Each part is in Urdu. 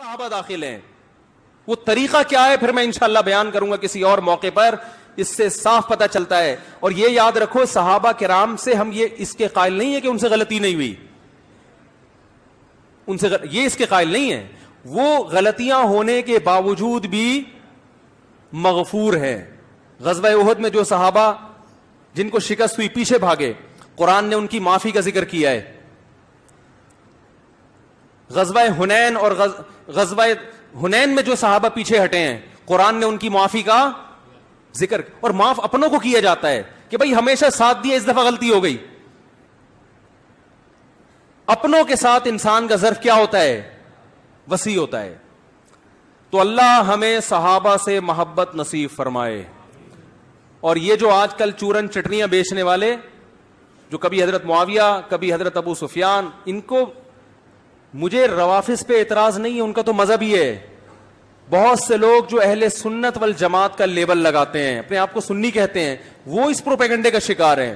صحابہ داخل ہیں. وہ طریقہ کیا ہے پھر میں انشاءاللہ بیان کروں گا کسی اور موقع پر. اس سے صاف پتہ چلتا ہے. اور یہ یاد رکھو صحابہ کرام سے ہم یہ اس کے قائل نہیں ہے کہ ان سے غلطی نہیں ہوئی, ان سے یہ اس کے قائل نہیں ہے. وہ غلطیاں ہونے کے باوجود بھی مغفور ہیں. غزوہ احد میں جو صحابہ جن کو شکست ہوئی پیچھے بھاگے, قرآن نے ان کی معافی کا ذکر کیا ہے. غزوہ حنین اور غزوہ حنین میں جو صحابہ پیچھے ہٹے ہیں, قرآن نے ان کی معافی کا ذکر, اور معاف اپنوں کو کیا جاتا ہے کہ بھائی ہمیشہ ساتھ دیا, اس دفعہ غلطی ہو گئی. اپنوں کے ساتھ انسان کا ظرف کیا ہوتا ہے؟ وسیع ہوتا ہے. تو اللہ ہمیں صحابہ سے محبت نصیب فرمائے. اور یہ جو آج کل چورن چٹنیاں بیچنے والے, جو کبھی حضرت معاویہ کبھی حضرت ابو سفیان, ان کو مجھے روافض پہ اعتراض نہیں ہے, ان کا تو مذہب ہی ہے. بہت سے لوگ جو اہل سنت والجماعت کا لیبل لگاتے ہیں, اپنے آپ کو سنی کہتے ہیں, وہ اس پروپیگنڈے کا شکار ہیں.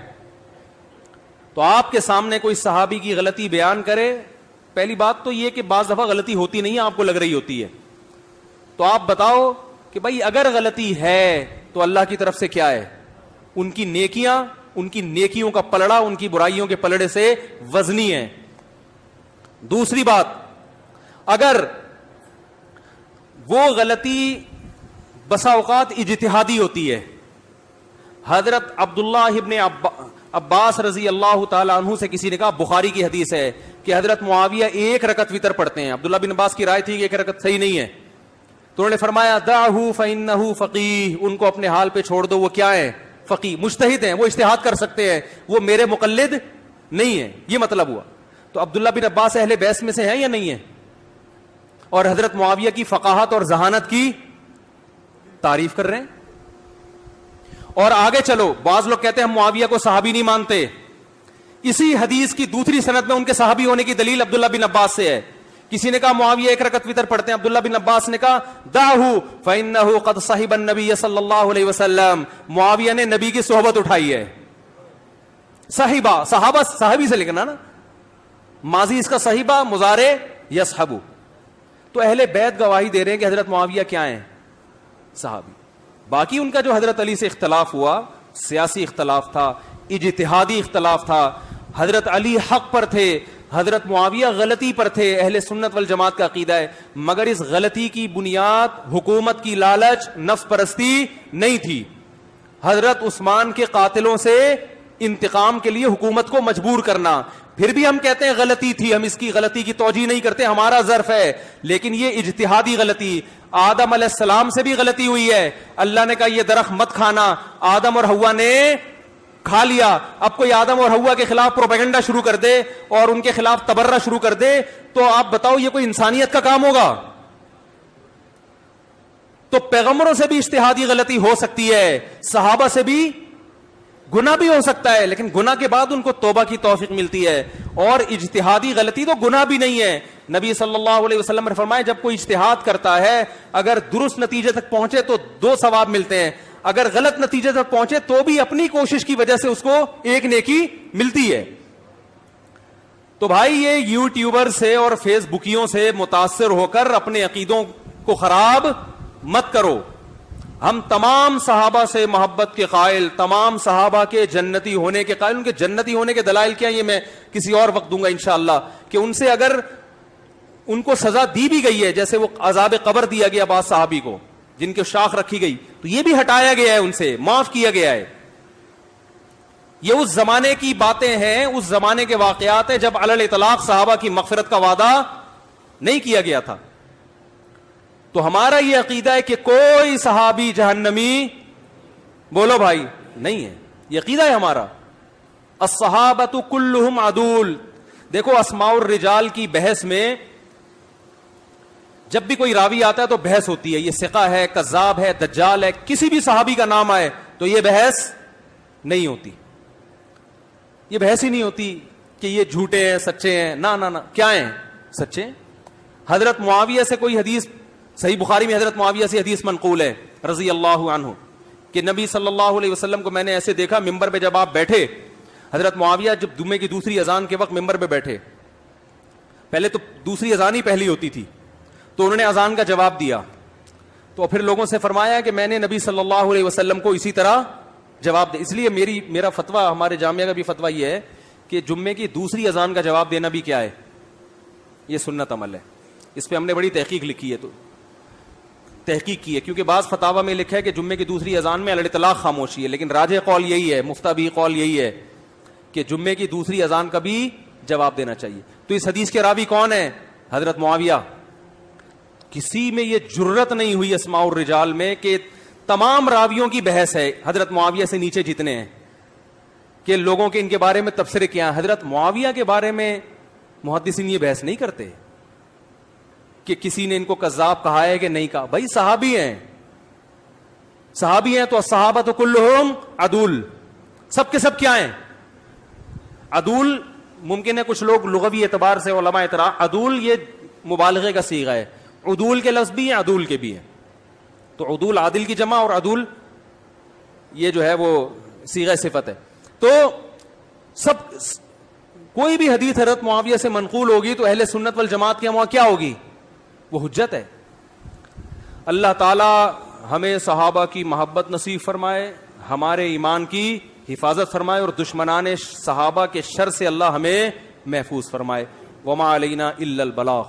تو آپ کے سامنے کوئی صحابی کی غلطی بیان کرے, پہلی بات تو یہ کہ بعض دفعہ غلطی ہوتی نہیں ہے, آپ کو لگ رہی ہوتی ہے. تو آپ بتاؤ کہ بھائی اگر غلطی ہے تو اللہ کی طرف سے کیا ہے؟ ان کی نیکیاں, ان کی نیکیوں کا پلڑا ان کی برائیوں کے پلڑے سے وزنی ہے. دوسری بات, اگر وہ غلطی بسا اوقات اجتہادی ہوتی ہے. حضرت عبداللہ ابن عباس رضی اللہ تعالی عنہ سے کسی نے کہا, بخاری کی حدیث ہے, کہ حضرت معاویہ 1 رکعت وتر پڑھتے ہیں. عبداللہ بن عباس کی رائے تھی کہ 1 رکعت صحیح نہیں ہے, تو انہوں نے فرمایا دعہ فإنہ فقیہ, ان کو اپنے حال پہ چھوڑ دو, وہ کیا ہے؟ فقیہ, مجتہد ہیں, وہ اجتہاد کر سکتے ہیں, وہ میرے مقلد نہیں ہیں. یہ مطلب ہوا. تو عبداللہ بن عباس اہل بیس میں سے ہیں یا نہیں ہیں؟ اور حضرت معاویہ کی فقاہت اور ذہانت کی تعریف کر رہے ہیں. اور آگے چلو, بعض لوگ کہتے ہیں ہم معاویہ کو صحابی نہیں مانتے. اسی حدیث کی دوسری سند میں ان کے صحابی ہونے کی دلیل عبداللہ بن عباس سے ہے. کسی نے کہا معاویہ 1 رکعت وتر پڑھتے ہیں, عبداللہ بن عباس نے کہا دعہ فإنہ قد صحب النبی صلی اللہ علیہ وسلم, معاویہ نے نبی کی صحبت اٹھائی ہے. صحیبہ, صحابہ صحابی سے لکھنا نا, ماضی اس کا صحیبہ, مضارع یصحبو. تو اہل بیت گواہی دے رہے ہیں کہ حضرت معاویہ کیا ہیں؟ صحابی. باقی ان کا جو حضرت علی سے اختلاف ہوا, سیاسی اختلاف تھا, اجتہادی اختلاف تھا. حضرت علی حق پر تھے, حضرت معاویہ غلطی پر تھے, اہل سنت والجماعت کا عقیدہ ہے. مگر اس غلطی کی بنیاد حکومت کی لالچ, نفس پرستی نہیں تھی. حضرت عثمان کے قاتلوں سے انتقام کے لیے حکومت کو مجبور کرنا. پھر بھی ہم کہتے ہیں غلطی تھی, ہم اس کی غلطی کی توجیہ نہیں کرتے, ہمارا ظرف ہے. لیکن یہ اجتہادی غلطی, آدم علیہ السلام سے بھی غلطی ہوئی ہے. اللہ نے کہا یہ درخت مت کھانا, آدم اور حوا نے کھا لیا. اب کوئی آدم اور حوا کے خلاف پروپیگنڈا شروع کر دے اور ان کے خلاف تبرہ شروع کر دے, تو آپ بتاؤ یہ کوئی انسانیت کا کام ہوگا؟ تو پیغمبروں سے بھی اجتہادی غلطی ہو سکتی ہے, صحابہ سے بھی گناہ بھی ہو سکتا ہے, لیکن گناہ کے بعد ان کو توبہ کی توفیق ملتی ہے. اور اجتہادی غلطی تو گناہ بھی نہیں ہے. نبی صلی اللہ علیہ وسلم نے فرمایا جب کوئی اجتہاد کرتا ہے, اگر درست نتیجے تک پہنچے تو 2 ثواب ملتے ہیں, اگر غلط نتیجے تک پہنچے تو بھی اپنی کوشش کی وجہ سے اس کو 1 نیکی ملتی ہے. تو بھائی یہ یوٹیوبر سے اور فیس بکیوں سے متاثر ہو کر اپنے عقیدوں کو خراب مت کرو. ہم تمام صحابہ سے محبت کے قائل, تمام صحابہ کے جنتی ہونے کے قائل. ان کے جنتی ہونے کے دلائل کیا, یہ میں کسی اور وقت دوں گا انشاءاللہ. کہ ان سے اگر ان کو سزا دی بھی گئی ہے, جیسے وہ عذاب قبر دیا گیا بعض صحابی کو جن کے شاخ رکھی گئی, تو یہ بھی ہٹایا گیا ہے, ان سے معاف کیا گیا ہے. یہ اس زمانے کی باتیں ہیں, اس زمانے کے واقعات ہیں جب علی الاطلاق صحابہ کی مغفرت کا وعدہ نہیں کیا گیا تھا. تو ہمارا یہ عقیدہ ہے کہ کوئی صحابی جہنمی, بولو بھائی, نہیں ہے. یہ عقیدہ ہے ہمارا. الصحابۃ کلہم عدول. دیکھو اسماء الرجال کی بحث میں جب بھی کوئی راوی آتا ہے تو بحث ہوتی ہے, یہ ثقہ ہے, کذاب ہے, دجال ہے. کسی بھی صحابی کا نام آئے تو یہ بحث نہیں ہوتی, یہ بحث ہی نہیں ہوتی کہ یہ جھوٹے ہیں سچے ہیں. نہ کیا ہیں؟ سچے. حضرت معاویہ سے کوئی حدیث, صحیح بخاری میں حضرت معاویہ سے حدیث منقول ہے رضی اللہ عنہ, کہ نبی صلی اللہ علیہ وسلم کو میں نے ایسے دیکھا ممبر پہ جب آپ بیٹھے, حضرت معاویہ جب جمعے کی دوسری اذان کے وقت ممبر پہ بیٹھے, پہلے تو دوسری اذان ہی پہلی ہوتی تھی, تو انہوں نے اذان کا جواب دیا, تو پھر لوگوں سے فرمایا کہ میں نے نبی صلی اللہ علیہ وسلم کو اسی طرح جواب دیا. اس لیے میرا فتویٰ, ہمارے جامعہ کا بھی فتویٰ یہ ہے کہ جمعے کی دوسری اذان کا جواب دینا بھی کیا ہے, یہ سنت عمل ہے. اس پہ ہم نے بڑی تحقیق لکھی ہے, تو تحقیق کی ہے, کیونکہ بعض فتاوی میں لکھا ہے کہ جمعے کی دوسری اذان میں علی الاطلاق خاموشی ہے, لیکن راجح قول یہی ہے, مفتابی قول یہی ہے کہ جمعے کی دوسری اذان کا بھی جواب دینا چاہیے. تو اس حدیث کے راوی کون ہے؟ حضرت معاویہ. کسی میں یہ جرت نہیں ہوئی اسماء الرجال میں کہ تمام راویوں کی بحث ہے حضرت معاویہ سے نیچے جتنے ہیں کہ لوگوں کے ان کے بارے میں تبصرے کیا ہیں. حضرت معاویہ کے بارے میں محدثین یہ بحث نہیں کرتے کہ کسی نے ان کو کذاب کہا ہے کہ نہیں کہا. بھائی صحابی ہیں, صحابی ہیں تو الصحابہ کلہم عدول, سب کے سب کیا ہیں؟ عدول. ممکن ہے کچھ لوگ لغوی اعتبار سے علماء اعتراض, عدول یہ مبالغے کا صیغہ ہے, عدول کے لفظ بھی ہیں, عدول کے بھی ہیں. تو عدول عادل کی جمع, اور عدول یہ جو ہے وہ صیغہ صفت ہے. تو سب کوئی بھی حدیث حضرت معاویہ سے منقول ہوگی تو اہل سنت والجماعت کے وہاں کیا ہوگی؟ وہ حجت ہے. اللہ تعالی ہمیں صحابہ کی محبت نصیب فرمائے, ہمارے ایمان کی حفاظت فرمائے, اور دشمنان صحابہ کے شر سے اللہ ہمیں محفوظ فرمائے. وما علینا الا البلاغ.